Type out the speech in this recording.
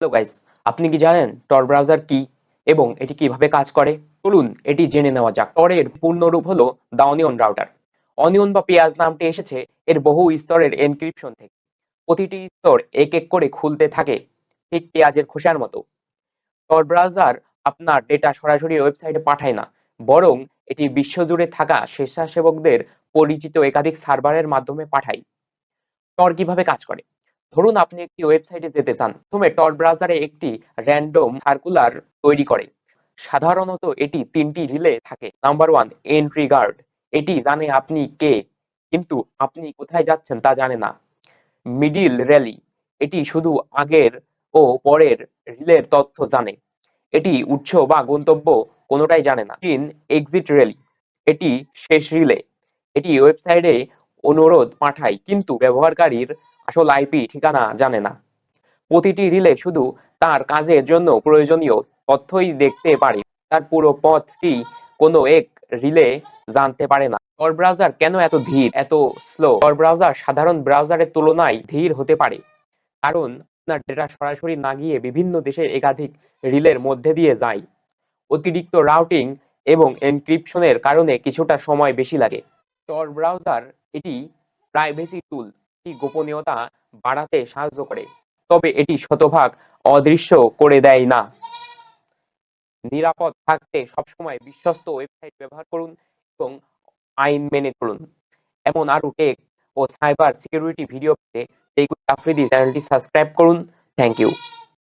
Hello guys, আপনি কি জানেন টর ব্রাউজার কি এবং এটি কিভাবে কাজ করে? চলুন এটি জেনে নেওয়া যাক। টরের পূর্ণরূপ হলো দ্য অনিয়ন রাউটার। অনিয়ন বা পেঁয়াজ নামটি এসেছে এর বহু স্তরের এনক্রিপশন থেকে। প্রতিটি স্তর এক এক করে খুলতে থাকে, ঠিক পেঁয়াজের খোসার মতো। টর ব্রাউজার আপনার ডেটা সরাসরি ওয়েবসাইটে পাঠায় না, বরং এটি বিশ্বজুড়ে থাকা স্বেচ্ছাসেবকদের পরিচিত একাধিক সার্ভারের মাধ্যমে পাঠায়। টর কিভাবে কাজ করে? ধরুন আপনি একটি ওয়েবসাইটে যেতে চান। প্রথমে টর ব্রাউজারে একটি র্যান্ডম সার্কুলার তৈরি করে। সাধারণত এটি ৩টি রিলে থাকে। Number 1, entry guard. এটি জানে আপনি কে, কিন্তু আপনি কোথায় যাচ্ছেন তা জানে না। Middle relay. এটি শুধু আগের ও পরের রিলের তথ্য জানে। এটি উৎস বা গন্তব্য কোনোটাই জানে না। ৩, এক্সিট রেলি। এটি শেষ রিলে। এটি ওয়েবসাইটে অনুরোধ পাঠায় কিন্তু ব্যবহারকারীর আসল আইপি ঠিকানা জানে না। প্রতিটি রিলে শুধু তার কাজের জন্য প্রয়োজনীয় তথ্যই দেখতে পারে। তার পুরো পথটি কোনো এক রিলে জানতে পারে না। tor ব্রাউজার কেন এত ধীর, এত স্লো? tor ব্রাউজার সাধারণ ব্রাউজারের তুলনায় ধীর হতে পারে কারণ আপনার ডেটা সরাসরি না গিয়ে বিভিন্ন দেশের একাধিক রিলের মধ্যে দিয়ে যায়। অতিরিক্ত রাউটিং এবং এনক্রিপশনের কারণে কিছুটা সময় বেশি লাগে। tor ব্রাউজার এটি প্রাইভেসি টুল, এটি গোপনীয়তা বাড়াতে সাহায্য করে, তবে এটি শতভাগ অদৃশ্য করে দেয় না। নিরাপদ থাকতে সবসময় বিশ্বস্ত ওয়েবসাইট ব্যবহার করুন এবং আইন মেনে চলুন। এমন আরো টেক ও সাইবার সিকিউরিটি ভিডিও পেতে টেক উইথ আফ্রিদি চ্যানেলটি সাবস্ক্রাইব করুন। Thank you.